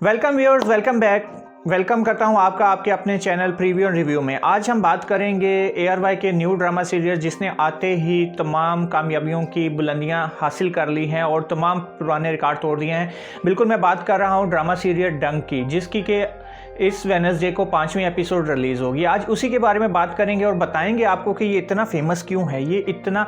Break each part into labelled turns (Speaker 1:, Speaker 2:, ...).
Speaker 1: Welcome viewers, welcome back. Welcome करता हूं आपका आपके अपने चैनल प्रीव्यू एंड रिव्यू में। आज हम बात करेंगे ARY के न्यू ड्रामा सीरियल जिसने आते ही तमाम कामयाबियों की बुलंदियां हासिल कर ली हैं और तमाम पुराने रिकॉर्ड तोड़ दिए हैं। बिल्कुल मैं बात कर रहा हूं ड्रामा सीरियल डंक की, जिसकी के इस वेडनेसडे को 5वीं एपिसोड रिलीज़ होगी। आज उसी के बारे में बात करेंगे और बताएंगे आपको कि ये इतना फेमस क्यों है। ये इतना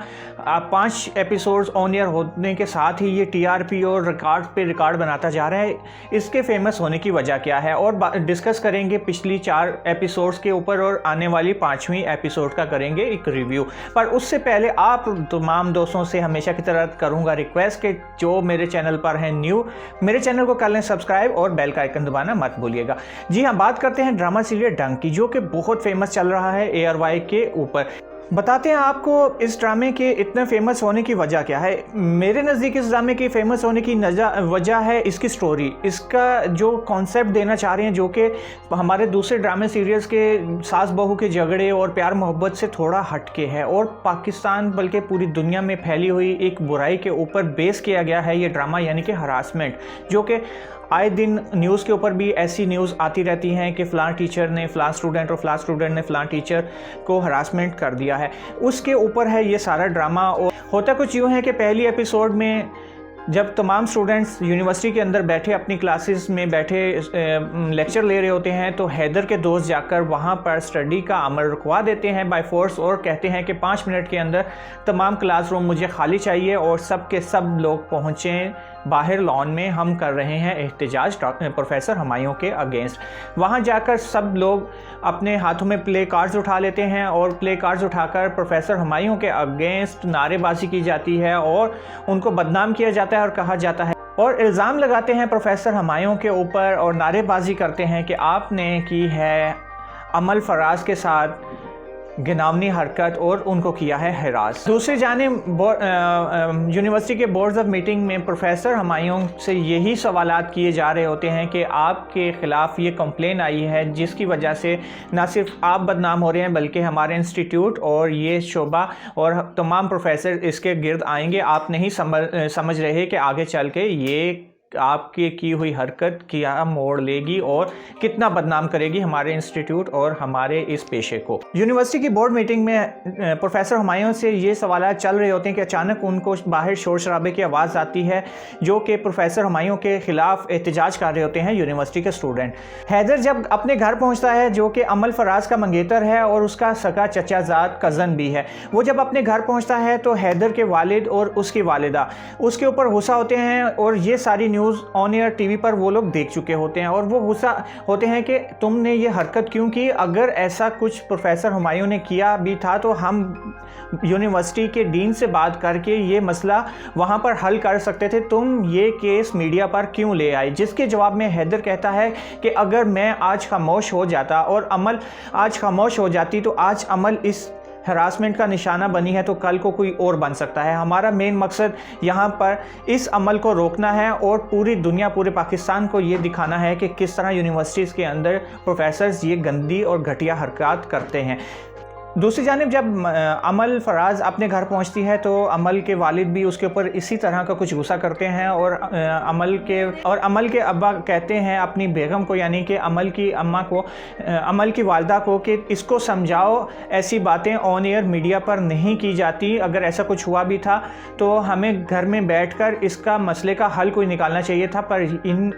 Speaker 1: 5 एपिसोड्स ऑन एयर होने के साथ ही ये TRP और रिकॉर्ड पे रिकॉर्ड बनाता जा रहा है। इसके फेमस होने की वजह क्या है और डिस्कस करेंगे पिछली 4 एपिसोड्स के ऊपर और आने वाली 5वीं एपिसोड का करेंगे एक रिव्यू। पर उससे पहले आप तमाम दोस्तों से हमेशा की तरह करूँगा रिक्वेस्ट कि जो मेरे चैनल पर हैं न्यू, मेरे चैनल को कर लें सब्सक्राइब और बेल का आइकन दबाना मत भूलिएगा। जी हाँ, बात करते हैं ड्रामा सीरियल डंक की, जो कि बहुत फेमस चल रहा है ARY के ऊपर। बताते हैं आपको इस ड्रामे के इतने फेमस होने की वजह क्या है। मेरे नज़दीक इस ड्रामे की फेमस होने की वजह है इसकी स्टोरी, इसका जो कॉन्सेप्ट देना चाह रहे हैं, जो कि हमारे दूसरे ड्रामे सीरियल्स के सास बहू के झगड़े और प्यार मोहब्बत से थोड़ा हटके है और पाकिस्तान बल्कि पूरी दुनिया में फैली हुई एक बुराई के ऊपर बेस किया गया है ये ड्रामा, यानी कि हरासमेंट। जो कि आए दिन न्यूज़ के ऊपर भी ऐसी न्यूज़ आती रहती हैं कि फ़लाँ टीचर ने फ़लाँ स्टूडेंट और फ़लाँ स्टूडेंट ने फ़लाँ टीचर को हरासमेंट कर दिया है। उसके ऊपर है ये सारा ड्रामा। और होता कुछ यूँ है कि पहली एपिसोड में जब तमाम स्टूडेंट्स यूनिवर्सिटी के अंदर बैठे अपनी क्लासेस में बैठे लेक्चर ले रहे होते हैं, तो हैदर के दोस्त जाकर वहाँ पर स्टडी का अमल रुकवा देते हैं बाय फोर्स और कहते हैं कि 5 मिनट के अंदर तमाम क्लासरूम मुझे खाली चाहिए। और सब के सब लोग पहुँचें बाहर लॉन में, हम कर रहे हैं एहतजाज प्रोफेसर हुमायूं के अगेंस्ट। वहाँ जाकर सब लोग अपने हाथों में प्ले कार्ड्स उठा लेते हैं और प्ले कार्ड्स उठाकर प्रोफेसर हुमायूं के अगेंस्ट नारेबाजी की जाती है और उनको बदनाम किया जाता है और कहा जाता है और इल्ज़ाम लगाते हैं प्रोफेसर हुमायूं के ऊपर और नारेबाजी करते हैं कि आपने की है अमल फराज के साथ घिनौनी हरकत और उनको किया है हरास। दूसरी जानिब यूनिवर्सिटी के बोर्ड्स ऑफ मीटिंग में प्रोफेसर हुमायूं से यही सवालात किए जा रहे होते हैं कि आपके ख़िलाफ़ ये कंप्लेन आई है जिसकी वजह से ना सिर्फ आप बदनाम हो रहे हैं बल्कि हमारे इंस्टीट्यूट और ये शोबा और तमाम प्रोफेसर इसके गिर्द आएंगे। आप नहीं समझ रहे कि आगे चल के ये आपकी की हुई हरकत क्या मोड़ लेगी और कितना बदनाम करेगी हमारे इंस्टीट्यूट और हमारे इस पेशे को। यूनिवर्सिटी की बोर्ड मीटिंग में प्रोफेसर हुमायूं से ये सवाल चल रहे होते हैं कि अचानक उनको बाहर शोर शराबे की आवाज़ आती है, जो कि प्रोफेसर हुमायूं के ख़िलाफ़ एहतजाज कर रहे होते हैं यूनिवर्सिटी के स्टूडेंट। हैदर जब अपने घर पहुँचता है, जो कि अमल फराज का मंगेतर है और उसका सगा चचाजाद कज़न भी है, वो जब अपने घर पहुँचता है तो हैदर के वालिद और उसकी वालिदा उसके ऊपर गुस्सा होते हैं और ये सारी न्यूज़ ऑन एयर टीवी पर वो लोग देख चुके होते हैं और वो गुस्सा होते हैं कि तुमने ये हरकत क्यों की। अगर ऐसा कुछ प्रोफेसर हुमायूं ने किया भी था तो हम यूनिवर्सिटी के डीन से बात करके ये मसला वहाँ पर हल कर सकते थे, तुम ये केस मीडिया पर क्यों ले आए। जिसके जवाब में हैदर कहता है कि अगर मैं आज खामोश हो जाता और अमल आज खामोश हो जाती तो आज अमल इस हरासमेंट का निशाना बनी है तो कल को कोई और बन सकता है। हमारा मेन मकसद यहाँ पर इस अमल को रोकना है और पूरी दुनिया, पूरे पाकिस्तान को ये दिखाना है कि किस तरह यूनिवर्सिटीज़ के अंदर प्रोफेसर्स ये गंदी और घटिया हरकत करते हैं। दूसरी जानिब जब अमल फराज अपने घर पहुंचती है तो अमल के वालिद भी उसके ऊपर इसी तरह का कुछ गुस्सा करते हैं और अमल के अब्बा कहते हैं अपनी बेगम को, यानी कि अमल की अम्मा को, अमल की वालदा को, कि इसको समझाओ ऐसी बातें ऑन एयर मीडिया पर नहीं की जाती। अगर ऐसा कुछ हुआ भी था तो हमें घर में बैठकर इसका मसले का हल कोई निकालना चाहिए था, पर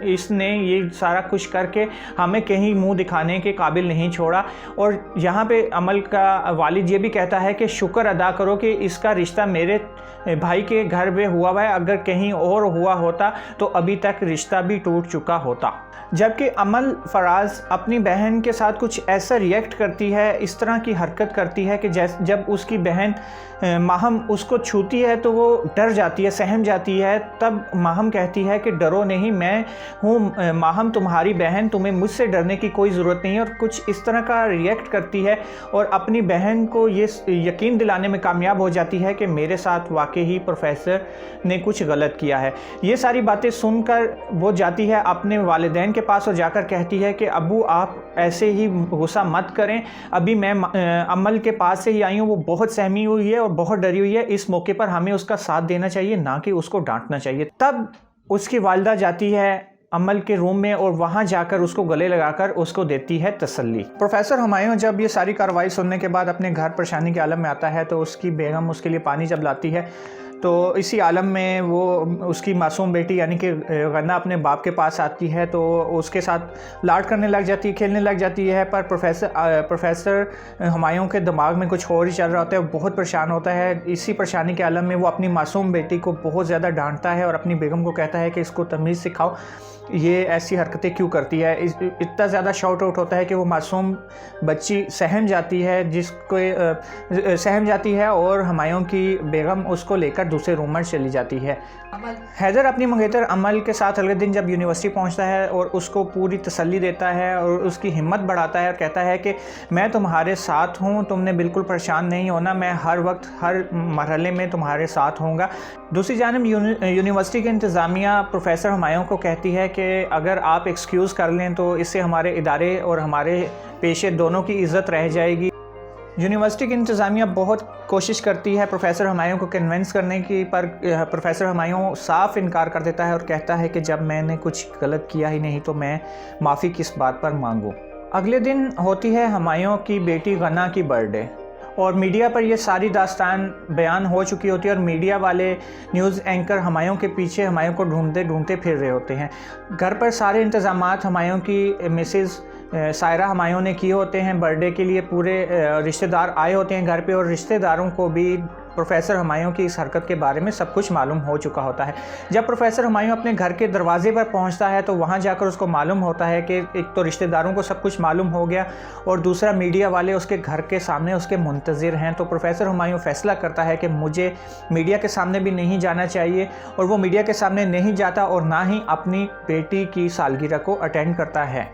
Speaker 1: इसने ये सारा कुछ करके हमें कहीं मुँह दिखाने के काबिल नहीं छोड़ा। और यहाँ पर अमल का वालिद ये भी कहता है कि शुक्र अदा करो कि इसका रिश्ता मेरे भाई के घर में हुआ है, अगर कहीं और हुआ होता तो अभी तक रिश्ता भी टूट चुका होता। जबकि अमल फराज अपनी बहन के साथ कुछ ऐसा रिएक्ट करती है, इस तरह की हरकत करती है कि जब उसकी बहन माहम उसको छूती है तो वो डर जाती है, सहम जाती है। तब माहम कहती है कि डरो नहीं, मैं हूँ माहम तुम्हारी बहन, तुम्हें मुझसे डरने की कोई ज़रूरत नहीं है। और कुछ इस तरह का रिएक्ट करती है और अपनी बहन को ये यकीन दिलाने में कामयाब हो जाती है कि मेरे साथ वाकई ही प्रोफेसर ने कुछ गलत किया है। ये सारी बातें सुनकर वो जाती है अपने वालिदैन के पास और जाकर कहती है कि अबू आप ऐसे ही गुस्सा मत करें, अभी मैं अमल के पास से ही आई हूँ, वो बहुत सहमी हुई है और बहुत डरी हुई है। इस मौके पर हमें उसका साथ देना चाहिए, ना कि उसको डांटना चाहिए। तब उसकी वालिदा जाती है अमल के रूम में और वहाँ जाकर उसको गले लगाकर उसको देती है तसल्ली। प्रोफेसर हुमायूं जब ये सारी कार्रवाई सुनने के बाद अपने घर परेशानी के आलम में आता है तो उसकी बेगम उसके लिए पानी जब लाती है तो इसी आलम में वो उसकी मासूम बेटी यानी कि गन्ना अपने बाप के पास आती है तो उसके साथ लाड करने लग जाती है, खेलने लग जाती है। पर प्रोफेसर हुमायूं के दिमाग में कुछ और ही चल रहा होता है, वो बहुत परेशान होता है। इसी परेशानी के आलम में वो अपनी मासूम बेटी को बहुत ज़्यादा डांटता है और अपनी बेगम को कहता है कि इसको तमीज़ सिखाओ, ये ऐसी हरकतें क्यों करती है। इतना ज़्यादा शाउट आउट होता है कि वो मासूम बच्ची सहम जाती है और हुमायूं की बेगम उसको लेकर दूसरे रूम में चली जाती है। हैदर अपनी मंगेतर अमल के साथ अगले दिन जब यूनिवर्सिटी पहुंचता है और उसको पूरी तसल्ली देता है और उसकी हिम्मत बढ़ाता है और कहता है कि मैं तुम्हारे साथ हूं, तुमने बिल्कुल परेशान नहीं होना, मैं हर वक्त हर मरहले में तुम्हारे साथ होऊंगा। दूसरी जानिब यूनिवर्सिटी की इंतज़ामिया प्रोफेसर हुमायूं को कहती है कि अगर आप एक्सक्यूज़ कर लें तो इससे हमारे इदारे और हमारे पेशे दोनों की इज़्ज़त रह जाएगी। यूनिवर्सिटी की इंतज़ामिया बहुत कोशिश करती है प्रोफेसर हुमायूं को कन्विंस करने की, पर प्रोफेसर हुमायूं साफ इनकार कर देता है और कहता है कि जब मैंने कुछ गलत किया ही नहीं तो मैं माफ़ी किस बात पर मांगूं। अगले दिन होती है हुमायूं की बेटी गन्ना की बर्थडे और मीडिया पर यह सारी दास्तान बयान हो चुकी होती है और मीडिया वाले न्यूज़ एंकर हुमायूं के पीछे हुमायूं को ढूंढते ढूंढते फिर रहे होते हैं। घर पर सारे इंतज़ामात हुमायूं की मिसेज़ सायरा हुमायूं ने किए होते हैं। बर्थडे के लिए पूरे रिश्तेदार आए होते हैं घर पे और रिश्तेदारों को भी प्रोफेसर हुमायूं की इस हरकत के बारे में सब कुछ मालूम हो चुका होता है। जब प्रोफेसर हुमायूं अपने घर के दरवाजे पर पहुंचता है तो वहां जाकर उसको मालूम होता है कि एक तो रिश्तेदारों को सब कुछ मालूम हो गया और दूसरा मीडिया वाले उसके घर के सामने उसके मुंतज़िर हैं। तो प्रोफेसर हुमायूं फैसला करता है कि मुझे मीडिया के सामने भी नहीं जाना चाहिए और वो मीडिया के सामने नहीं जाता और ना ही अपनी बेटी की सालगिरह को अटेंड करता है।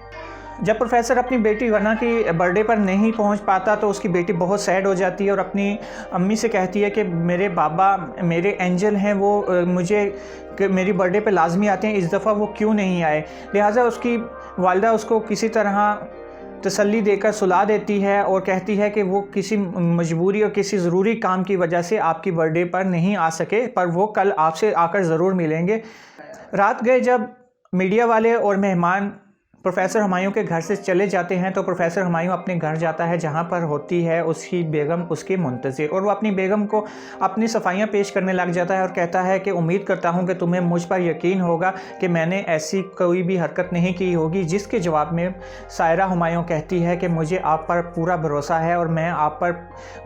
Speaker 1: जब प्रोफेसर अपनी बेटी गन्ना की बर्थडे पर नहीं पहुंच पाता तो उसकी बेटी बहुत सैड हो जाती है और अपनी अम्मी से कहती है कि मेरे बाबा मेरे एंजल हैं, वो मुझे मेरी बर्थडे पे लाजमी आते हैं, इस दफ़ा वो क्यों नहीं आए। लिहाजा उसकी वालिदा उसको किसी तरह तसल्ली देकर सुला देती है और कहती है कि वो किसी मजबूरी और किसी ज़रूरी काम की वजह से आपकी बर्थडे पर नहीं आ सके, पर वो कल आपसे आकर ज़रूर मिलेंगे। रात गए जब मीडिया वाले और मेहमान प्रोफेसर हुमायूं के घर से चले जाते हैं तो प्रोफेसर हुमायूं अपने घर जाता है जहां पर होती है उसकी बेगम उसके मुंतज़िर और वो अपनी बेगम को अपनी सफाइयां पेश करने लग जाता है और कहता है कि उम्मीद करता हूं कि तुम्हें मुझ पर यकीन होगा कि मैंने ऐसी कोई भी हरकत नहीं की होगी। जिसके जवाब में सायरा हुमायूं कहती है कि मुझे आप पर पूरा भरोसा है और मैं आप पर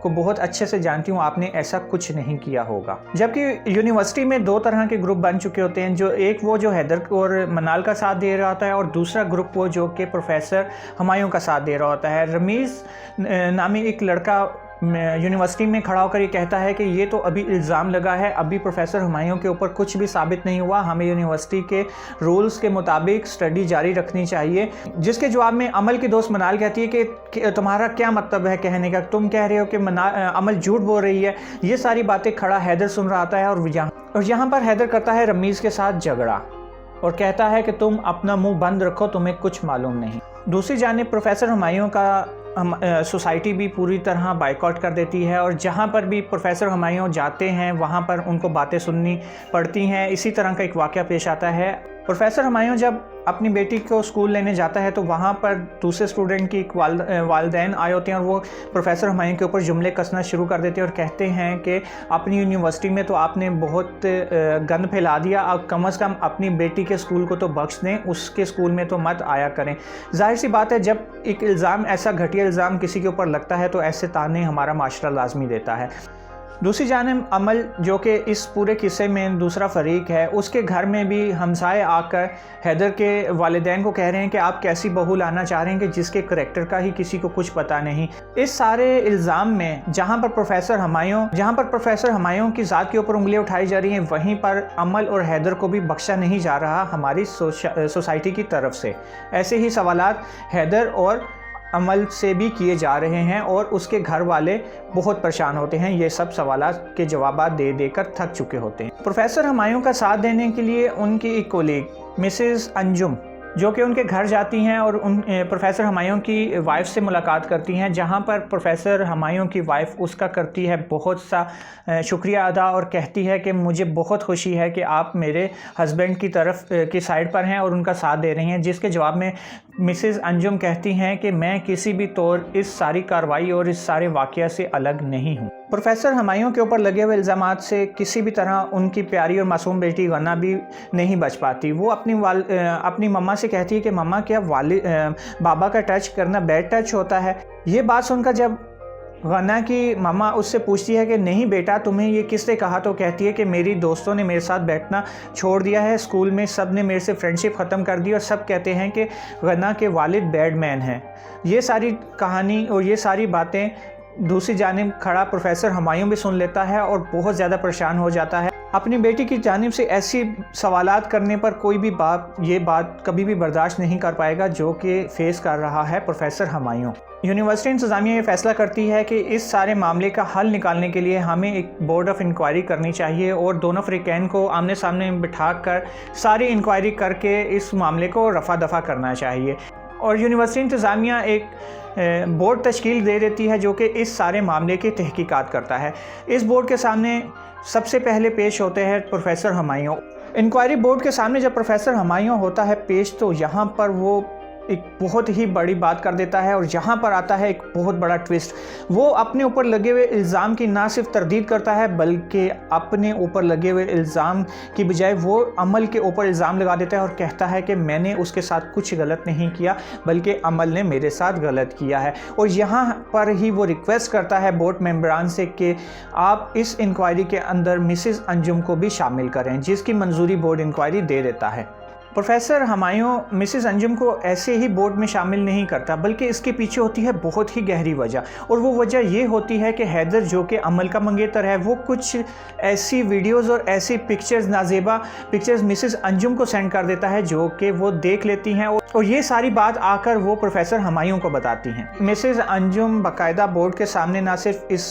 Speaker 1: को बहुत अच्छे से जानती हूँ, आपने ऐसा कुछ नहीं किया होगा। जबकि यूनिवर्सिटी में दो तरह के ग्रुप बन चुके होते हैं, जो एक वो जो हैदर और मनाल का साथ दे रहा होता है और दूसरा ग्रुप वो जो कि प्रोफेसर हुमायूं का साथ दे रहा होता है। रमीज़ नामी एक लड़का यूनिवर्सिटी में खड़ा होकर ये कहता है कि ये तो अभी इल्ज़ाम लगा है, अभी प्रोफेसर हुमायूं के ऊपर कुछ भी साबित नहीं हुआ, हमें यूनिवर्सिटी के रूल्स के मुताबिक स्टडी जारी रखनी चाहिए। जिसके जवाब में अमल की दोस्त मनाल कहती है कि तुम्हारा क्या मतलब है कहने का, तुम कह रहे हो कि अमल झूठ बोल रही है। ये सारी बातें खड़ा हैदर सुन रहा था है और यहाँ पर हैदर करता है रमीज़ के साथ झगड़ा और कहता है कि तुम अपना मुंह बंद रखो, तुम्हें कुछ मालूम नहीं। दूसरी जानिब प्रोफेसर हुमायूं का सोसाइटी भी पूरी तरह बाइकआउट कर देती है और जहाँ पर भी प्रोफेसर हुमायूं जाते हैं वहाँ पर उनको बातें सुननी पड़ती हैं। इसी तरह का एक वाक़या पेश आता है। प्रोफेसर हुमायूं जब अपनी बेटी को स्कूल लेने जाता है तो वहाँ पर दूसरे स्टूडेंट की वालिदैन आए होते हैं और वो प्रोफेसर हुमायूं के ऊपर जुमले कसना शुरू कर देते हैं और कहते हैं कि अपनी यूनिवर्सिटी में तो आपने बहुत गंद फैला दिया, अब कम से कम अपनी बेटी के स्कूल को तो बख्श दें, उसके स्कूल में तो मत आया करें। जाहिर सी बात है जब एक इल्ज़ाम ऐसा घटिया इल्ज़ाम किसी के ऊपर लगता है तो ऐसे ताने हमारा माशरा लाजमी देता है। दूसरी जानिब अमल जो कि इस पूरे किस्से में दूसरा फरीक है, उसके घर में भी हमसाए आकर हैदर के वालिदैन को कह रहे हैं कि आप कैसी बहू लाना चाह रहे हैं कि जिसके करैक्टर का ही किसी को कुछ पता नहीं। इस सारे इल्ज़ाम में जहां पर प्रोफेसर हुमायूं की ज़ात के ऊपर उंगलियां उठाई जा रही हैं, वहीं पर अमल और हैदर को भी बख्शा नहीं जा रहा हमारी सोसाइटी की तरफ से। ऐसे ही सवालात हैदर और अमल से भी किए जा रहे हैं और उसके घर वाले बहुत परेशान होते हैं। ये सब सवालात के जवाब दे देकर थक चुके होते हैं। प्रोफेसर हुमायूं का साथ देने के लिए उनकी एक कोलीग मिसेस अंजुम जो कि उनके घर जाती हैं और उन प्रोफेसर हुमायूं की वाइफ से मुलाकात करती हैं, जहां पर प्रोफेसर हुमायूं की वाइफ उसका करती है बहुत सा शुक्रिया अदा और कहती है कि मुझे बहुत खुशी है कि आप मेरे हस्बैंड की तरफ की साइड पर हैं और उनका साथ दे रही हैं। जिसके जवाब में मिसेस अंजुम कहती हैं कि मैं किसी भी तौर इस सारी कार्रवाई और इस सारे वाक़या से अलग नहीं हूँ। प्रोफेसर हुमायूं के ऊपर लगे हुए इल्ज़ामात से किसी भी तरह उनकी प्यारी और मासूम बेटी गन्ना भी नहीं बच पाती। वो अपनी मम्मा से कहती है कि मम्मा क्या बाबा का टच करना बैड टच होता है। ये बात सुनकर जब गन्ना की मम्मा उससे पूछती है कि नहीं बेटा तुम्हें ये किसने कहा, तो कहती है कि मेरी दोस्तों ने मेरे साथ बैठना छोड़ दिया है, स्कूल में सब ने मेरे से फ्रेंडशिप ख़त्म कर दी और सब कहते हैं कि गन्ना के वालिद बैड मैन हैं। ये सारी कहानी और ये सारी बातें दूसरी जानिब खड़ा प्रोफेसर हुमायूं भी सुन लेता है और बहुत ज़्यादा परेशान हो जाता है। अपनी बेटी की जानिब से ऐसी सवालात करने पर कोई भी बाप ये बात कभी भी बर्दाश्त नहीं कर पाएगा जो कि फेस कर रहा है प्रोफेसर हुमायूं। यूनिवर्सिटी इंतज़ामिया ये फैसला करती है कि इस सारे मामले का हल निकालने के लिए हमें एक बोर्ड ऑफ इंक्वायरी करनी चाहिए और दोनों फ़रीक़ैन को आमने सामने बिठा कर सारी इंक्वायरी करके इस मामले को रफ़ा दफ़ा करना चाहिए। और यूनिवर्सिटी इंतज़ामिया एक बोर्ड तश्कील दे देती है जो कि इस सारे मामले की तहकीकात करता है। इस बोर्ड के सामने सबसे पहले पेश होते हैं प्रोफेसर हुमायूं। इंक्वायरी बोर्ड के सामने जब प्रोफेसर हुमायूं होता है पेश, तो यहाँ पर वो एक बहुत ही बड़ी बात कर देता है और यहाँ पर आता है एक बहुत बड़ा ट्विस्ट। वो अपने ऊपर लगे हुए इल्ज़ाम की ना सिर्फ तरदीद करता है बल्कि अपने ऊपर लगे हुए इल्ज़ाम की बजाय वो अमल के ऊपर इल्ज़ाम लगा देता है और कहता है कि मैंने उसके साथ कुछ गलत नहीं किया बल्कि अमल ने मेरे साथ गलत किया है। और यहाँ पर ही वो रिक्वेस्ट करता है बोर्ड मेंबरान से कि आप इस इंक्वायरी के अंदर मिसेस अंजुम को भी शामिल करें, जिसकी मंजूरी बोर्ड इंक्वायरी दे देता है। प्रोफेसर हुमायूं मिसेस अंजुम को ऐसे ही बोर्ड में शामिल नहीं करता बल्कि इसके पीछे होती है बहुत ही गहरी वजह, और वो वजह ये होती है कि हैदर जो कि अमल का मंगेतर है वो कुछ ऐसी वीडियोस और ऐसी पिक्चर्स, नाजेबा पिक्चर्स मिसेस अंजुम को सेंड कर देता है जो कि वो देख लेती हैं और ये सारी बात आकर वो प्रोफेसर हुमायूं को बताती हैं। मिसेस अंजुम बाकायदा बोर्ड के सामने ना सिर्फ इस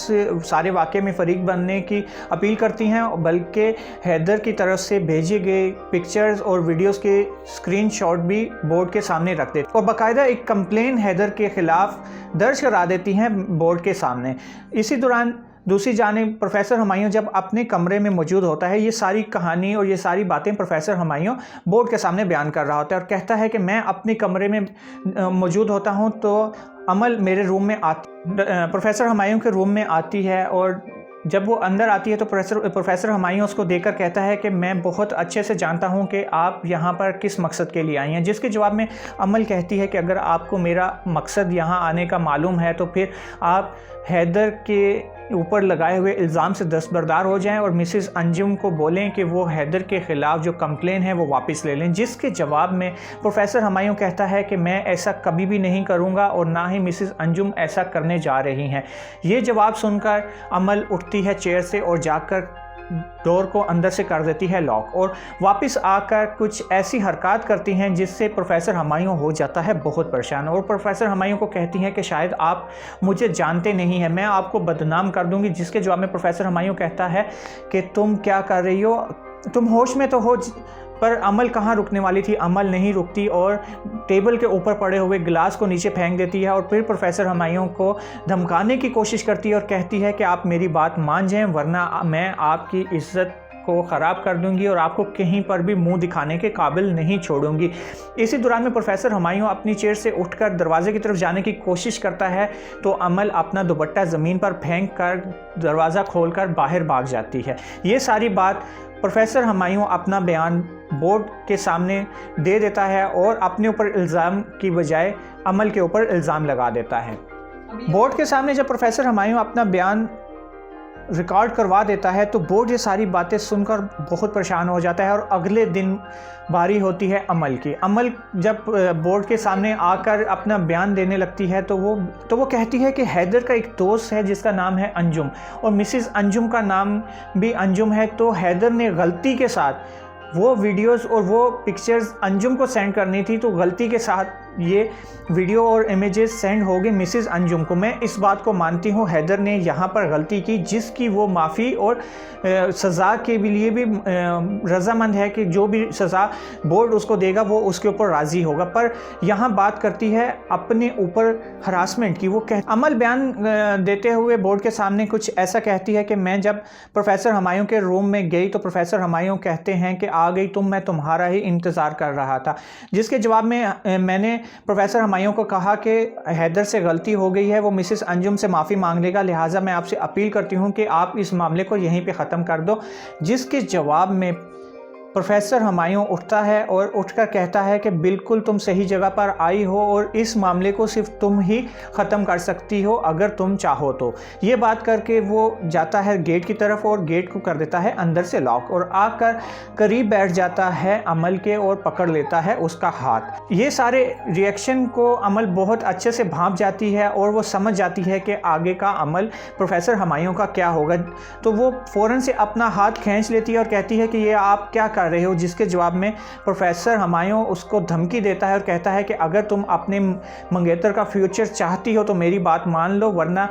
Speaker 1: सारे वाक़े में फ़रीक बनने की अपील करती हैं बल्कि हैदर की तरफ से भेजे गए पिक्चर्स और वीडियोज़ के स्क्रीनशॉट भी बोर्ड के सामने रख देती और बाकायदा एक कंप्लेन हैदर के खिलाफ दर्ज करा देती हैं बोर्ड के सामने। इसी दौरान दूसरी जानिब प्रोफेसर हुमायूं जब अपने कमरे में मौजूद होता है, ये सारी कहानी और ये सारी बातें प्रोफेसर हुमायूं बोर्ड के सामने बयान कर रहा होता है और कहता है कि मैं अपने कमरे में मौजूद होता हूं तो अमल मेरे रूम में प्रोफेसर हुमायूं के रूम में आती है और जब वो अंदर आती है तो प्रोफेसर हुमायूं उसको देखकर कहता है कि मैं बहुत अच्छे से जानता हूं कि आप यहाँ पर किस मकसद के लिए आई हैं। जिसके जवाब में अमल कहती है कि अगर आपको मेरा मकसद यहाँ आने का मालूम है तो फिर आप हैदर के ऊपर लगाए हुए इल्ज़ाम से दस्तबरदार हो जाएं और मिसेस अंजुम को बोलें कि वो हैदर के ख़िलाफ़ जो कंप्लेन है वो वापस ले लें। जिसके जवाब में प्रोफेसर हुमायूं कहता है कि मैं ऐसा कभी भी नहीं करूंगा और ना ही मिसेस अंजुम ऐसा करने जा रही हैं। ये जवाब सुनकर अमल उठती है चेयर से और जाकर डोर को अंदर से कर देती है लॉक और वापस आकर कुछ ऐसी हरकत करती हैं जिससे प्रोफेसर हुमायूं हो जाता है बहुत परेशान और प्रोफेसर हुमायूं को कहती हैं कि शायद आप मुझे जानते नहीं हैं, मैं आपको बदनाम कर दूंगी। जिसके जवाब में प्रोफेसर हुमायूं कहता है कि तुम क्या कर रही हो, तुम होश में तो हो। पर अमल कहाँ रुकने वाली थी, अमल नहीं रुकती और टेबल के ऊपर पड़े हुए गिलास को नीचे फेंक देती है और फिर प्रोफेसर हुमायूं को धमकाने की कोशिश करती है और कहती है कि आप मेरी बात मान जाएं वरना मैं आपकी इज्जत को ख़राब कर दूंगी और आपको कहीं पर भी मुंह दिखाने के काबिल नहीं छोड़ूंगी। इसी दौरान में प्रोफेसर हुमायूं अपनी चेयर से उठकर दरवाजे की तरफ जाने की कोशिश करता है तो अमल अपना दुपट्टा ज़मीन पर फेंक कर दरवाज़ा खोलकर बाहर भाग जाती है। ये सारी बात प्रोफेसर हुमायूं अपना बयान बोर्ड के सामने दे देता है और अपने ऊपर इल्ज़ाम की बजाय अमल के ऊपर इल्ज़ाम लगा देता है। बोर्ड के सामने जब प्रोफेसर हुमायूं अपना बयान रिकॉर्ड करवा देता है तो बोर्ड ये सारी बातें सुनकर बहुत परेशान हो जाता है और अगले दिन बारी होती है अमल की। अमल जब बोर्ड के सामने आकर अपना बयान देने लगती है तो वो कहती है कि हैदर का एक दोस्त है जिसका नाम है अंजुम और मिसेस अंजुम का नाम भी अंजुम है, तो हैदर ने गलती के साथ वो वीडियोस और वो पिक्चर्स अंजुम को सेंड करनी थी तो गलती के साथ ये वीडियो और इमेजेस सेंड हो गए मिसेस अंजुम को। मैं इस बात को मानती हूँ हैदर ने यहाँ पर गलती की, जिसकी वो माफ़ी और सज़ा के लिए भी रजामंद है कि जो भी सज़ा बोर्ड उसको देगा वो उसके ऊपर राज़ी होगा। पर यहाँ बात करती है अपने ऊपर हरासमेंट की। वो अमल बयान देते हुए बोर्ड के सामने कुछ ऐसा कहती है कि मैं जब प्रोफेसर हुमायूं के रूम में गई तो प्रोफेसर हुमायूं कहते हैं कि आ गई तुम, मैं तुम्हारा ही इंतज़ार कर रहा था। जिसके जवाब में मैंने प्रोफेसर हुमायूं को कहा कि हैदर से गलती हो गई है, वो मिसेस अंजुम से माफ़ी मांग लेगा, लिहाजा मैं आपसे अपील करती हूँ कि आप इस मामले को यहीं पे ख़त्म कर दो। जिसके जवाब में प्रोफेसर हुमायूं उठता है और उठकर कहता है कि बिल्कुल तुम सही जगह पर आई हो और इस मामले को सिर्फ तुम ही ख़त्म कर सकती हो अगर तुम चाहो तो। ये बात करके वो जाता है गेट की तरफ और गेट को कर देता है अंदर से लॉक और आकर करीब बैठ जाता है अमल के और पकड़ लेता है उसका हाथ। ये सारे रिएक्शन को अमल बहुत अच्छे से भांप जाती है और वो समझ जाती है कि आगे का अमल प्रोफेसर हुमायूं का क्या होगा। तो वो फ़ौरन से अपना हाथ खींच लेती है और कहती है कि ये आप क्या कर रहे हो। जिसके जवाब में प्रोफेसर हुमायूं उसको धमकी देता है और कहता है कि अगर तुम अपने मंगेतर का फ्यूचर चाहती हो तो मेरी बात मान लो, वरना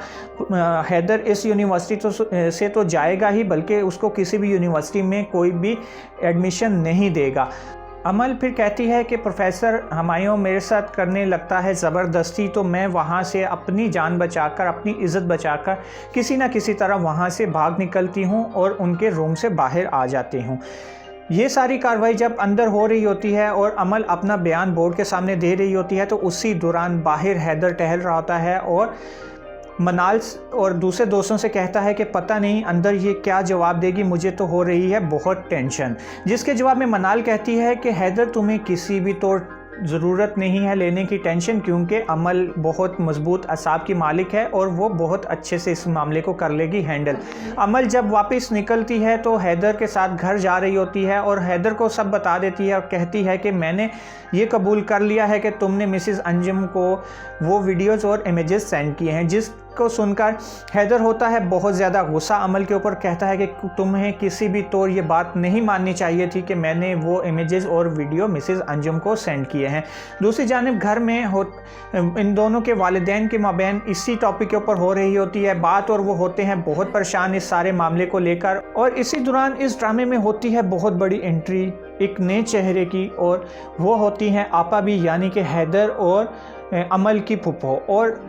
Speaker 1: हैदर इस यूनिवर्सिटी से तो जाएगा ही, बल्कि उसको किसी भी यूनिवर्सिटी में कोई भी एडमिशन नहीं देगा। अमल फिर कहती है कि प्रोफेसर हुमायूं मेरे साथ करने लगता है ज़बरदस्ती, तो मैं वहाँ से अपनी जान बचाकर, अपनी इज़्ज़त बचाकर किसी न किसी तरह वहाँ से भाग निकलती हूँ और उनके रूम से बाहर आ जाती हूँ। ये सारी कार्रवाई जब अंदर हो रही होती है और अमल अपना बयान बोर्ड के सामने दे रही होती है तो उसी दौरान बाहर हैदर टहल रहा होता है और मनाल और दूसरे दोस्तों से कहता है कि पता नहीं अंदर ये क्या जवाब देगी, मुझे तो हो रही है बहुत टेंशन। जिसके जवाब में मनाल कहती है कि हैदर तुम्हें किसी भी तौर ज़रूरत नहीं है लेने की टेंशन, क्योंकि अमल बहुत मजबूत असाब की मालिक है और वो बहुत अच्छे से इस मामले को कर लेगी हैंडल। अमल जब वापस निकलती है तो हैदर के साथ घर जा रही होती है और हैदर को सब बता देती है और कहती है कि मैंने ये कबूल कर लिया है कि तुमने मिसेस अंजुम को वो वीडियोस और इमेजेस सेंड किए हैं। जिसको सुनकर हैदर होता है बहुत ज़्यादा गुस्सा अमल के ऊपर, कहता है कि तुम्हें किसी भी तौर ये बात नहीं माननी चाहिए थी कि मैंने वो इमेजेस और वीडियो मिसेस अंजुम को सेंड किए हैं। दूसरी जानिब घर में इन दोनों के वालिदैन के माबैन इसी टॉपिक के ऊपर हो रही होती है बात और वो होते हैं बहुत परेशान इस सारे मामले को लेकर। और इसी दौरान इस ड्रामे में होती है बहुत बड़ी एंट्री एक नए चेहरे की, और वो होती हैं आपा भी, यानी कि हैदर और अमल की फुप्पो। और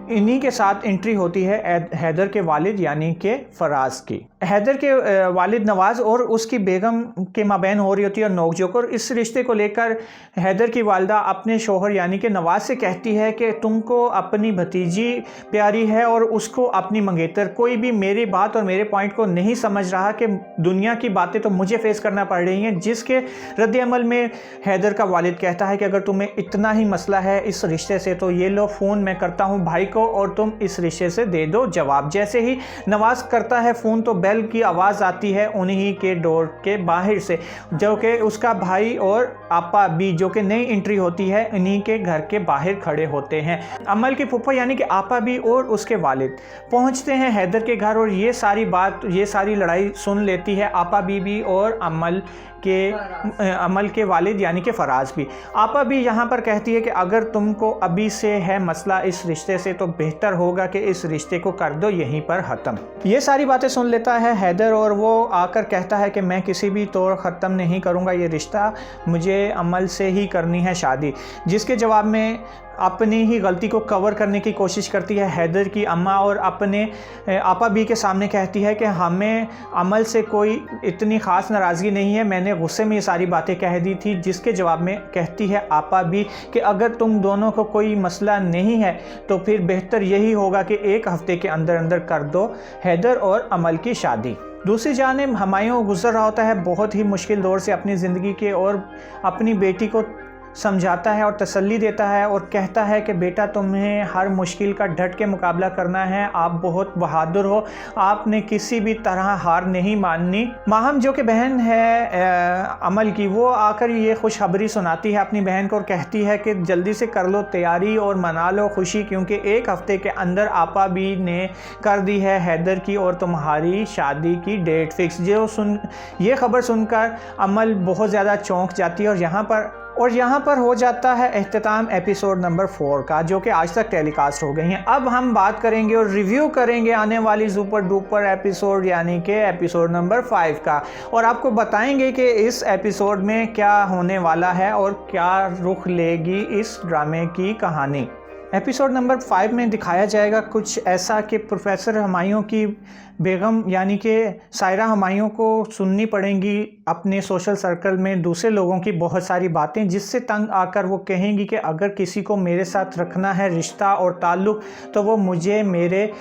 Speaker 1: इन्हीं के साथ एंट्री होती है हैदर के वालिद यानी कि फराज की। हैदर के वालिद नवाज़ और उसकी बेगम के माबैन हो रही होती है नोकझोंक, और इस रिश्ते को लेकर हैदर की वालदा अपने शोहर यानी कि नवाज़ से कहती है कि तुमको अपनी भतीजी प्यारी है और उसको अपनी मंगेतर। कोई भी मेरी बात और मेरे पॉइंट को नहीं समझ रहा कि दुनिया की बातें तो मुझे फेस करना पड़ रही हैं। जिसके रद्द-ए-अमल में हैदर का वालिद कहता है कि अगर तुम्हें इतना ही मसला है इस रिश्ते से तो ये लो फ़ोन मैं करता हूँ भाई को और तुम इस रिश्ते से दे दो जवाब। जैसे ही नवाज़ करता है फ़ोन तो बेल की आवाज़ आती है उन्हीं के डोर के बाहर से, जो कि उसका भाई और आपा भी, जो कि नई एंट्री होती है, इन्हीं के घर के बाहर खड़े होते हैं। अमल की फूफा यानी कि आपा भी और उसके वालिद पहुंचते हैं हैदर के घर और ये सारी लड़ाई सुन लेती है आपा बीबी और अमल के वालिद यानी कि फराज भी। आपा भी यहाँ पर कहती है कि अगर तुमको अभी से है मसला इस रिश्ते से तो बेहतर होगा कि इस रिश्ते को कर दो यहीं पर ख़त्म। ये सारी बातें सुन लेता है हैदर और वो आकर कहता है कि मैं किसी भी तौर ख़त्म नहीं करूँगा ये रिश्ता, मुझे अमल से ही करनी है शादी। जिसके जवाब में अपनी ही गलती को कवर करने की कोशिश करती है हैदर की अम्मा और अपने आपा भी के सामने कहती है कि हमें अमल से कोई इतनी ख़ास नाराज़गी नहीं है, मैंने गुस्से में ये सारी बातें कह दी थी। जिसके जवाब में कहती है आपा भी कि अगर तुम दोनों को कोई मसला नहीं है तो फिर बेहतर यही होगा कि एक हफ़्ते के अंदर अंदर कर दो हैदर और अमल की शादी। दूसरी जानिब हुमायूं गुजर रहा होता है बहुत ही मुश्किल दौर से अपनी ज़िंदगी के और अपनी बेटी को समझाता है और तसल्ली देता है और कहता है कि बेटा तुम्हें हर मुश्किल का डट के मुकाबला करना है, आप बहुत बहादुर हो, आपने किसी भी तरह हार नहीं माननी। माहम जो कि बहन है अमल की, वो आकर ये खुशखबरी सुनाती है अपनी बहन को और कहती है कि जल्दी से कर लो तैयारी और मना लो खुशी, क्योंकि एक हफ्ते के अंदर आपा भी ने कर दी है हैदर की और तुम्हारी शादी की डेट फिक्स। ये खबर सुनकर अमल बहुत ज़्यादा चौंक जाती है और यहाँ पर और यहाँ पर हो जाता है अख्ताम एपिसोड नंबर 4 का, जो कि आज तक टेलीकास्ट हो गई हैं। अब हम बात करेंगे और रिव्यू करेंगे आने वाली सुपर डुपर एपिसोड यानी कि एपिसोड नंबर 5 का, और आपको बताएंगे कि इस एपिसोड में क्या होने वाला है और क्या रुख लेगी इस ड्रामे की कहानी। एपिसोड नंबर 5 में दिखाया जाएगा कुछ ऐसा कि प्रोफेसर हुमायूं की बेगम यानी कि सायरा हुमायूं को सुननी पड़ेंगी अपने सोशल सर्कल में दूसरे लोगों की बहुत सारी बातें, जिससे तंग आकर वो कहेंगी कि अगर किसी को मेरे साथ रखना है रिश्ता और ताल्लुक़ तो वो मुझे मेरे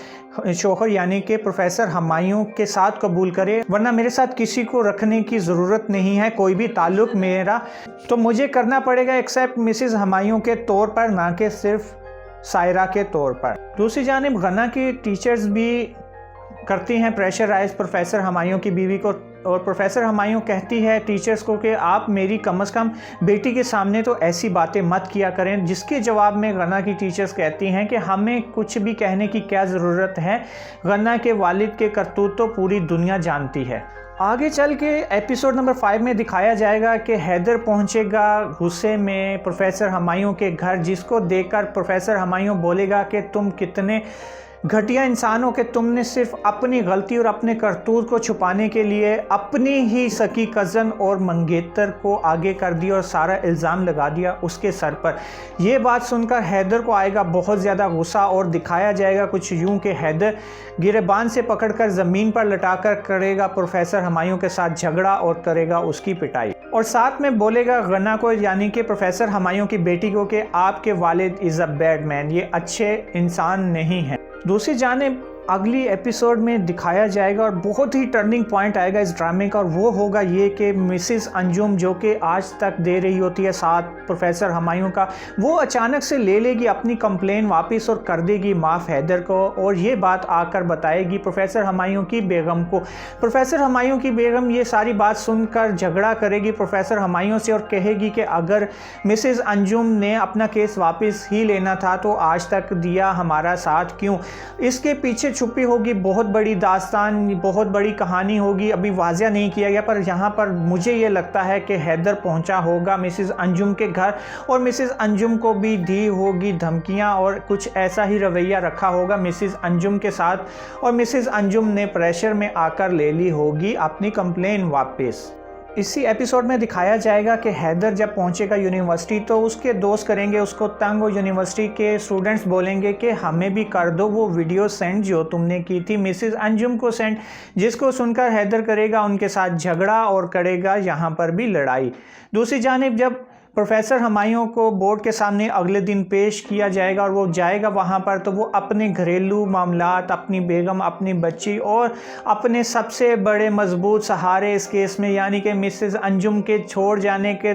Speaker 1: शौहर यानी कि प्रोफेसर हुमायूं के साथ कबूल करे, वरना मेरे साथ किसी को रखने की ज़रूरत नहीं है, कोई भी ताल्लुक़ मेरा तो मुझे करना पड़ेगा एक्सेप्ट मिसिज़ हुमायूं के तौर पर, ना कि सिर्फ सायरा के तौर पर। दूसरी जानिब गना की टीचर्स भी करती हैं प्रेशराइज प्रोफेसर हुमायूं की बीवी को, और प्रोफेसर हुमायूं कहती है टीचर्स को कि आप मेरी कम से कम बेटी के सामने तो ऐसी बातें मत किया करें, जिसके जवाब में गना की टीचर्स कहती हैं कि हमें कुछ भी कहने की क्या ज़रूरत है, गना के वालिद के करतूत तो पूरी दुनिया जानती है। आगे चल के एपिसोड नंबर 5 में दिखाया जाएगा कि हैदर पहुंचेगा गुस्से में प्रोफेसर हुमायूं के घर, जिसको देखकर प्रोफेसर हुमायूं बोलेगा कि तुम कितने घटिया इंसान हो कि तुमने सिर्फ अपनी गलती और अपने करतूत को छुपाने के लिए अपनी ही सकी कज़न और मंगेतर को आगे कर दिया और सारा इल्ज़ाम लगा दिया उसके सर पर। यह बात सुनकर हैदर को आएगा बहुत ज़्यादा गुस्सा, और दिखाया जाएगा कुछ यूं कि हैदर गिरेबान से पकड़कर ज़मीन पर लटाकर करेगा प्रोफेसर हुमायूं के साथ झगड़ा और करेगा उसकी पिटाई, और साथ में बोलेगा गना को यानी कि प्रोफेसर हुमायूं की बेटी को कि आपके वालिद इज़ अ बैड मैन, ये अच्छे इंसान नहीं हैं। दूसरी जानिब अगली एपिसोड में दिखाया जाएगा और बहुत ही टर्निंग पॉइंट आएगा इस ड्रामे का, और वो होगा ये कि मिसिस अंजुम जो कि आज तक दे रही होती है साथ प्रोफेसर हुमायूं का, वो अचानक से ले लेगी अपनी कंप्लेन वापस और कर देगी माफ़ हैदर को, और ये बात आकर बताएगी प्रोफेसर हुमायूं की बेगम को। प्रोफेसर हुमायूं की बेगम ये सारी बात सुनकर झगड़ा करेगी प्रोफेसर हुमायूं से और कहेगी कि अगर मिसिस अंजुम ने अपना केस वापस ही लेना था तो आज तक दिया हमारा साथ क्यों। इसके पीछे छुपी होगी बहुत बड़ी दास्तान, बहुत बड़ी कहानी होगी, अभी वाज़िया नहीं किया गया, पर यहाँ पर मुझे ये लगता है कि हैदर पहुँचा होगा मिसिज़ अंजुम के घर और मिसिज़ अंजुम को भी दी होगी धमकियाँ और कुछ ऐसा ही रवैया रखा होगा मिसिज़ अंजुम के साथ, और मिसिज़ अंजुम ने प्रेशर में आकर ले ली होगी अपनी कंप्लेन वापस। इसी एपिसोड में दिखाया जाएगा कि हैदर जब पहुंचेगा यूनिवर्सिटी तो उसके दोस्त करेंगे उसको तंग, और यूनिवर्सिटी के स्टूडेंट्स बोलेंगे कि हमें भी कर दो वो वीडियो सेंड जो तुमने की थी मिसिज़ अंजुम को सेंड, जिसको सुनकर हैदर करेगा उनके साथ झगड़ा और करेगा यहाँ पर भी लड़ाई। दूसरी जानिब जब प्रोफेसर हुमायूं को बोर्ड के सामने अगले दिन पेश किया जाएगा और वो जाएगा वहाँ पर, तो वो अपने घरेलू मामलात, अपनी बेगम, अपनी बच्ची और अपने सबसे बड़े मजबूत सहारे इस केस में यानी कि मिसेस अंजुम के छोड़ जाने के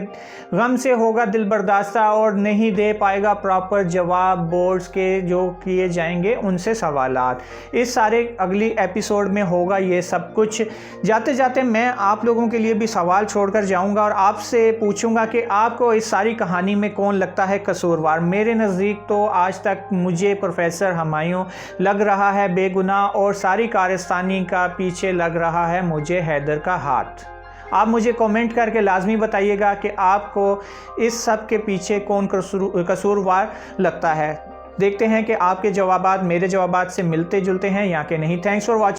Speaker 1: गम से होगा दिल बर्दाश्ता और नहीं दे पाएगा प्रॉपर जवाब बोर्ड्स के जो किए जाएंगे उनसे सवालात। इस सारे अगली एपिसोड में होगा ये सब कुछ। जाते जाते मैं आप लोगों के लिए भी सवाल छोड़कर जाऊंगा और आपसे पूछूंगा कि आपको इस सारी कहानी में कौन लगता है कसूरवार। मेरे नज़दीक तो आज तक मुझे प्रोफेसर हुमायूं लग रहा है बेगुनाह और सारी कारस्तानी का पीछे लग रहा है मुझे हैदर का हाथ। आप मुझे कमेंट करके लाजमी बताइएगा कि आपको इस सब के पीछे कौन कसूरवार लगता है। देखते हैं कि आपके जवाबात मेरे जवाबात से मिलते जुलते हैं या कि नहीं। Thanks for watching.